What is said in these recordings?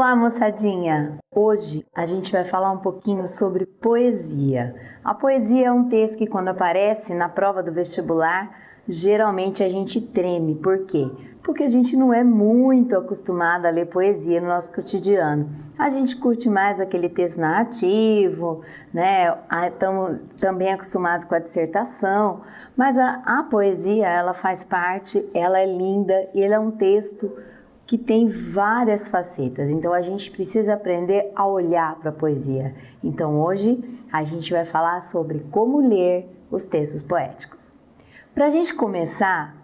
Olá, moçadinha! Hoje a gente vai falar um pouquinho sobre poesia. A poesia é um texto que, quando aparece na prova do vestibular, geralmente a gente treme. Por quê? Porque a gente não é muito acostumado a ler poesia no nosso cotidiano. A gente curte mais aquele texto narrativo, né? Estamos também acostumados com a dissertação, mas a poesia, ela faz parte, ela é linda e ela é um texto que tem várias facetas, então a gente precisa aprender a olhar para a poesia. Então hoje a gente vai falar sobre como ler os textos poéticos. Para a gente começar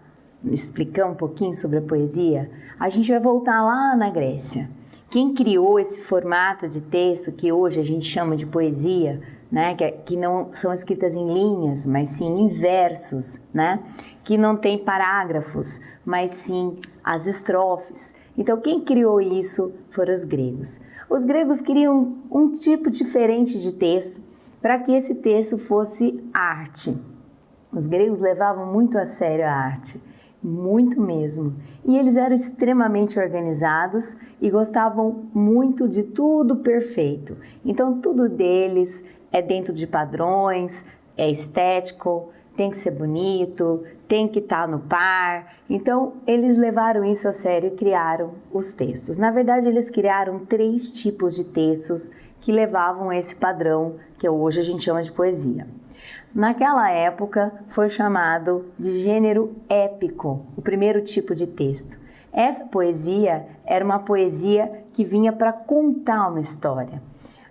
a explicar um pouquinho sobre a poesia, a gente vai voltar lá na Grécia. Quem criou esse formato de texto que hoje a gente chama de poesia, né, que não são escritas em linhas, mas sim em versos, né, que não tem parágrafos, mas sim as estrofes. Então, quem criou isso foram os gregos. Os gregos queriam um tipo diferente de texto para que esse texto fosse arte. Os gregos levavam muito a sério a arte, muito mesmo. E eles eram extremamente organizados e gostavam muito de tudo perfeito. Então, tudo deles é dentro de padrões, é estético, tem que ser bonito, tem que estar no par. Então, eles levaram isso a sério e criaram os textos. Na verdade, eles criaram 3 tipos de textos que levavam a esse padrão que hoje a gente chama de poesia. Naquela época, foi chamado de gênero épico, o primeiro tipo de texto. Essa poesia era uma poesia que vinha para contar uma história.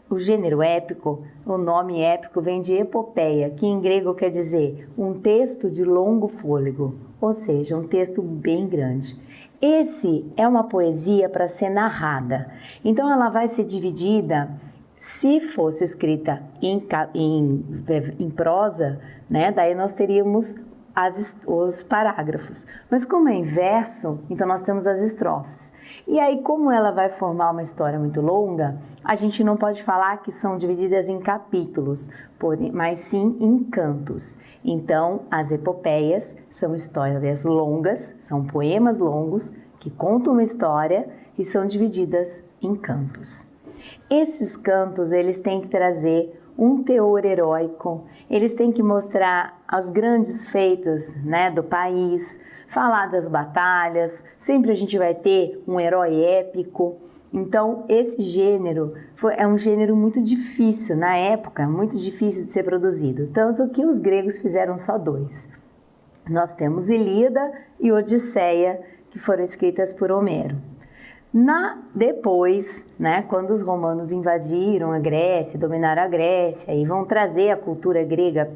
O gênero épico, o nome épico vem de epopeia, que em grego quer dizer um texto de longo fôlego, ou seja, um texto bem grande. Esse é uma poesia para ser narrada, então ela vai ser dividida, se fosse escrita em prosa, né, daí nós teríamos os parágrafos, mas como é em verso, então nós temos as estrofes. E aí, como ela vai formar uma história muito longa, a gente não pode falar que são divididas em capítulos, mas sim em cantos. Então, as epopeias são histórias longas, são poemas longos que contam uma história e são divididas em cantos. Esses cantos, eles têm que trazer um teor heróico, eles têm que mostrar os grandes feitos, né, do país, falar das batalhas, sempre a gente vai ter um herói épico. Então, esse gênero é um gênero muito difícil, na época, muito difícil de ser produzido, tanto que os gregos fizeram só 2. Nós temos Ilíada e Odisseia, que foram escritas por Homero. Depois, né, quando os romanos invadiram a Grécia, dominaram a Grécia e vão trazer a cultura grega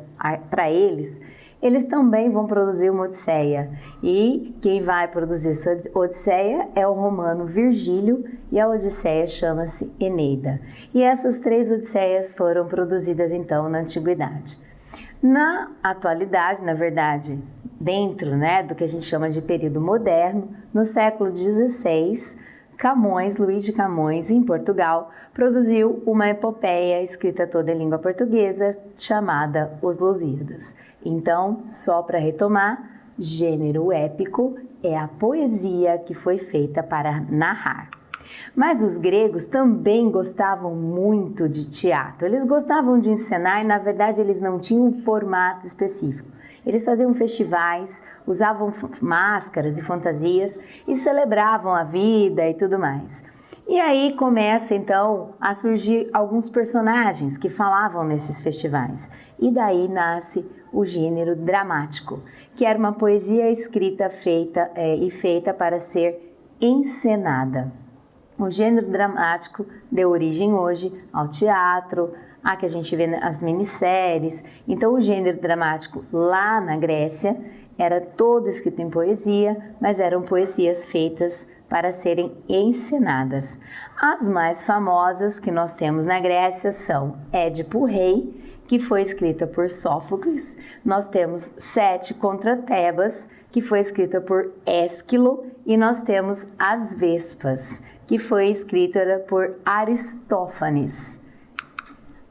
para eles, eles também vão produzir uma Odisseia. E quem vai produzir essa Odisseia é o romano Virgílio e a Odisseia chama-se Eneida. E essas 3 Odisseias foram produzidas então na Antiguidade. Na atualidade, na verdade, dentro, né, do que a gente chama de período moderno, no século XVI, Luís de Camões, em Portugal, produziu uma epopeia escrita toda em língua portuguesa chamada Os Lusíadas. Então, só para retomar, gênero épico é a poesia que foi feita para narrar. Mas os gregos também gostavam muito de teatro, eles gostavam de encenar e, na verdade, eles não tinham um formato específico. Eles faziam festivais, usavam máscaras e fantasias e celebravam a vida e tudo mais. E aí começa então a surgir alguns personagens que falavam nesses festivais. E daí nasce o gênero dramático, que era uma poesia escrita, feita para ser encenada. O gênero dramático deu origem hoje ao teatro, a que a gente vê as minisséries. Então, o gênero dramático lá na Grécia era todo escrito em poesia, mas eram poesias feitas para serem encenadas. As mais famosas que nós temos na Grécia são Édipo Rei, que foi escrita por Sófocles. Nós temos 7 contra Tebas, que foi escrita por Ésquilo. E nós temos As Vespas, que foi escrita por Aristófanes.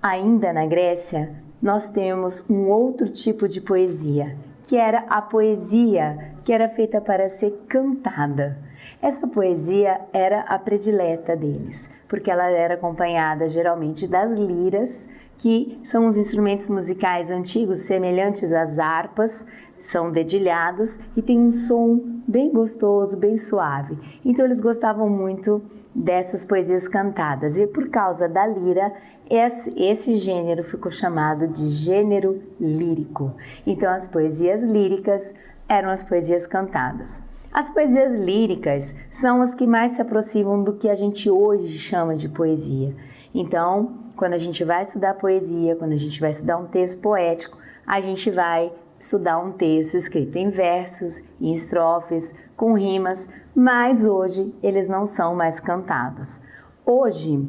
Ainda na Grécia, nós temos um outro tipo de poesia, que era a poesia que era feita para ser cantada. Essa poesia era a predileta deles, porque ela era acompanhada geralmente das liras, que são os instrumentos musicais antigos semelhantes às harpas, são dedilhados e tem um som bem gostoso, bem suave. Então eles gostavam muito dessas poesias cantadas e por causa da lira, esse gênero ficou chamado de gênero lírico. Então as poesias líricas eram as poesias cantadas. As poesias líricas são as que mais se aproximam do que a gente hoje chama de poesia. Então, quando a gente vai estudar poesia, quando a gente vai estudar um texto poético, a gente vai estudar um texto escrito em versos, em estrofes, com rimas, mas hoje eles não são mais cantados. Hoje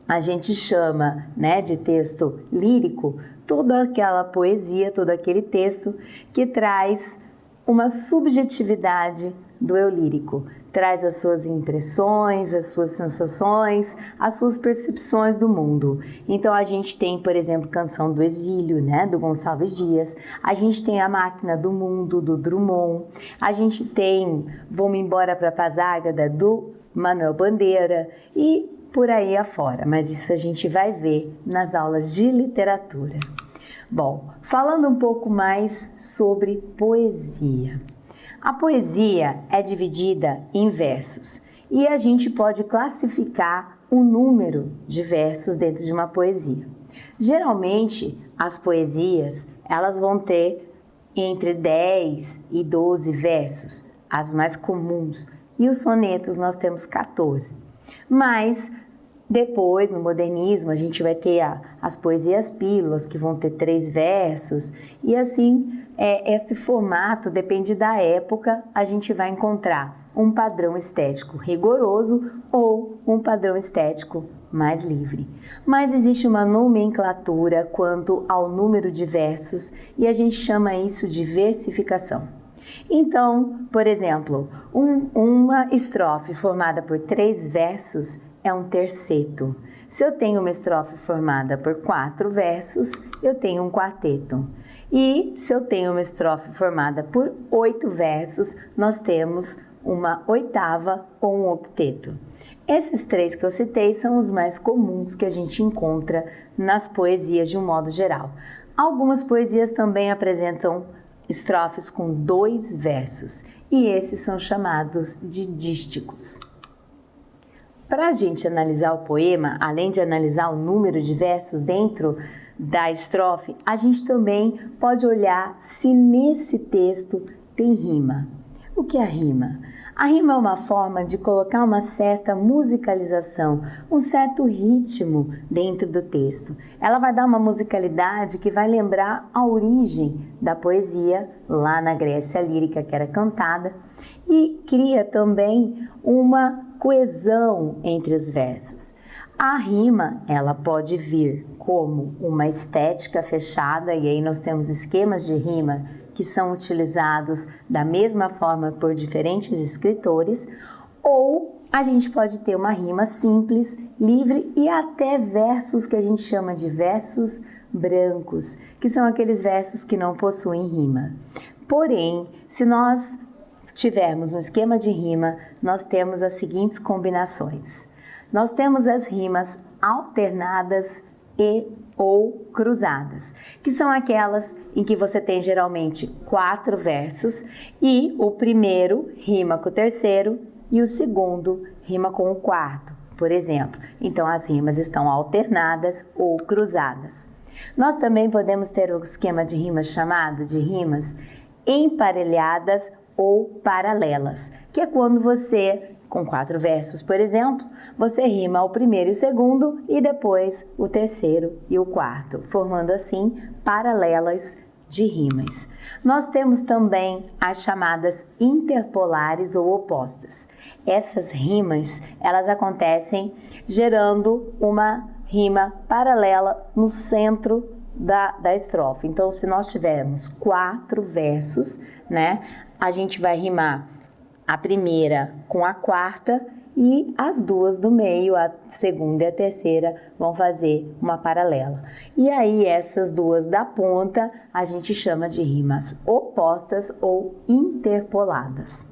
a gente chama, de texto lírico toda aquela poesia, todo aquele texto que traz uma subjetividade do eu lírico, traz as suas impressões, as suas sensações, as suas percepções do mundo. Então a gente tem, por exemplo, Canção do Exílio, do Gonçalves Dias, a gente tem A Máquina do Mundo, do Drummond, a gente tem Vou-me Embora para Pazágada, do Manuel Bandeira e por aí afora, mas isso a gente vai ver nas aulas de literatura. Bom, falando um pouco mais sobre poesia. A poesia é dividida em versos e a gente pode classificar o número de versos dentro de uma poesia. Geralmente, as poesias elas vão ter entre 10 e 12 versos, as mais comuns, e os sonetos nós temos 14. Mas depois, no modernismo, a gente vai ter as poesias pílulas, que vão ter 3 versos, e assim, esse formato, depende da época, a gente vai encontrar um padrão estético rigoroso ou um padrão estético mais livre. Mas existe uma nomenclatura quanto ao número de versos, e a gente chama isso de versificação. Então, por exemplo, uma estrofe formada por 3 versos é um terceto. Se eu tenho uma estrofe formada por 4 versos, eu tenho um quarteto. E se eu tenho uma estrofe formada por 8 versos, nós temos uma oitava ou um octeto. Esses 3 que eu citei são os mais comuns que a gente encontra nas poesias de um modo geral. Algumas poesias também apresentam estrofes com 2 versos, e esses são chamados de dísticos. Para a gente analisar o poema, além de analisar o número de versos dentro da estrofe, a gente também pode olhar se nesse texto tem rima. O que é a rima? A rima é uma forma de colocar uma certa musicalização, um certo ritmo dentro do texto. Ela vai dar uma musicalidade que vai lembrar a origem da poesia, lá na Grécia lírica, que era cantada, e cria também uma coesão entre os versos. A rima, ela pode vir como uma estética fechada, e aí nós temos esquemas de rima que são utilizados da mesma forma por diferentes escritores, ou a gente pode ter uma rima simples, livre e até versos que a gente chama de versos brancos, que são aqueles versos que não possuem rima. Porém, se nós tivermos um esquema de rima, nós temos as seguintes combinações. Nós temos as rimas alternadas e ou cruzadas, que são aquelas em que você tem geralmente 4 versos e o primeiro rima com o terceiro e o segundo rima com o quarto, por exemplo. Então as rimas estão alternadas ou cruzadas. Nós também podemos ter um esquema de rimas chamado de rimas emparelhadas ou paralelas, que é quando você, com 4 versos, por exemplo, você rima o primeiro e o segundo e depois o terceiro e o quarto, formando assim paralelas de rimas. Nós temos também as chamadas interpolares ou opostas. Essas rimas, elas acontecem gerando uma rima paralela no centro da estrofe. Então, se nós tivermos 4 versos, a gente vai rimar a primeira com a quarta e as duas do meio, a segunda e a terceira, vão fazer uma paralela. E aí essas duas da ponta a gente chama de rimas opostas ou interpoladas.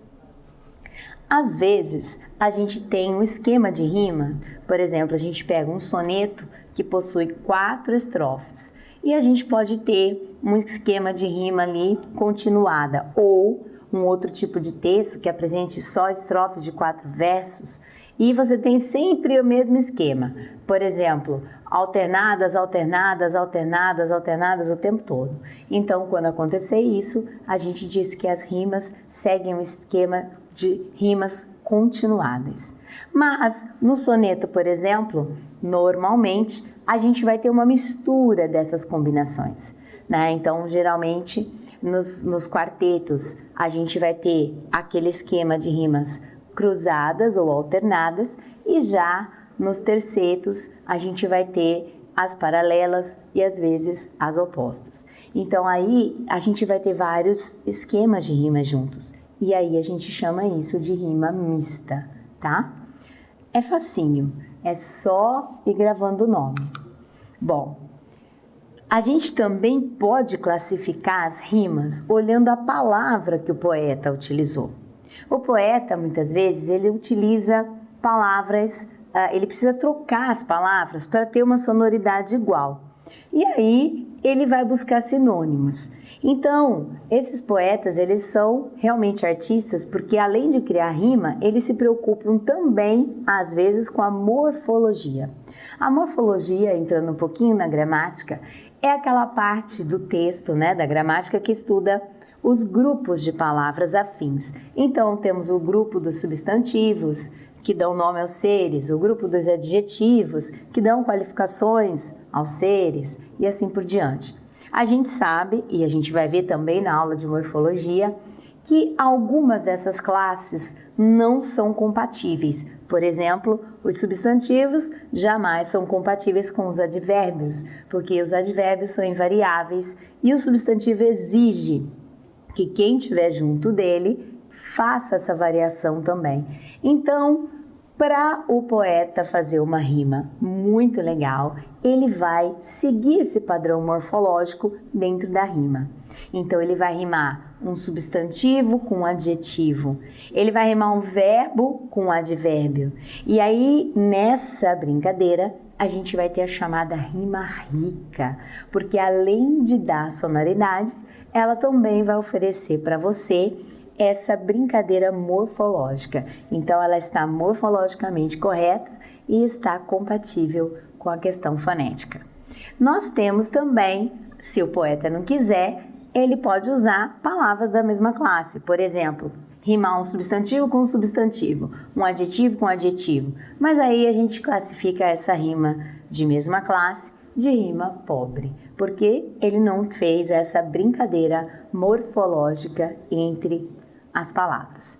Às vezes, a gente tem um esquema de rima, por exemplo, a gente pega um soneto que possui 4 estrofes e a gente pode ter um esquema de rima ali continuada ou um outro tipo de texto que apresente só estrofes de 4 versos e você tem sempre o mesmo esquema. Por exemplo, alternadas, alternadas, alternadas, alternadas o tempo todo. Então, quando acontecer isso, a gente diz que as rimas seguem um esquema de rimas continuadas. Mas, no soneto, por exemplo, normalmente a gente vai ter uma mistura dessas combinações, né? Então, geralmente, nos quartetos, a gente vai ter aquele esquema de rimas cruzadas ou alternadas e já nos tercetos a gente vai ter as paralelas e às vezes as opostas. Então aí a gente vai ter vários esquemas de rimas juntos e aí a gente chama isso de rima mista, tá? É facinho, é só ir gravando o nome. Bom, a gente também pode classificar as rimas olhando a palavra que o poeta utilizou. O poeta, muitas vezes, ele utiliza palavras, ele precisa trocar as palavras para ter uma sonoridade igual. E aí, ele vai buscar sinônimos. Então, esses poetas, eles são realmente artistas porque, além de criar rima, eles se preocupam também, às vezes, com a morfologia. A morfologia, entrando um pouquinho na gramática, é aquela parte do texto, né, da gramática que estuda os grupos de palavras afins. Então, temos o grupo dos substantivos, que dão nome aos seres, o grupo dos adjetivos, que dão qualificações aos seres, e assim por diante. A gente sabe, e a gente vai ver também na aula de morfologia, que algumas dessas classes não são compatíveis. Por exemplo, os substantivos jamais são compatíveis com os advérbios, porque os advérbios são invariáveis e o substantivo exige que quem estiver junto dele faça essa variação também. Então, para o poeta fazer uma rima muito legal, ele vai seguir esse padrão morfológico dentro da rima. Então, ele vai rimar um substantivo com um adjetivo, ele vai rimar um verbo com um advérbio. E aí, nessa brincadeira, a gente vai ter a chamada rima rica, porque além de dar sonoridade, ela também vai oferecer para você essa brincadeira morfológica. Então, ela está morfologicamente correta e está compatível com a questão fonética. Nós temos também, se o poeta não quiser, ele pode usar palavras da mesma classe. Por exemplo, rimar um substantivo com um substantivo, um adjetivo com um adjetivo. Mas aí a gente classifica essa rima de mesma classe de rima pobre, porque ele não fez essa brincadeira morfológica entre as palavras.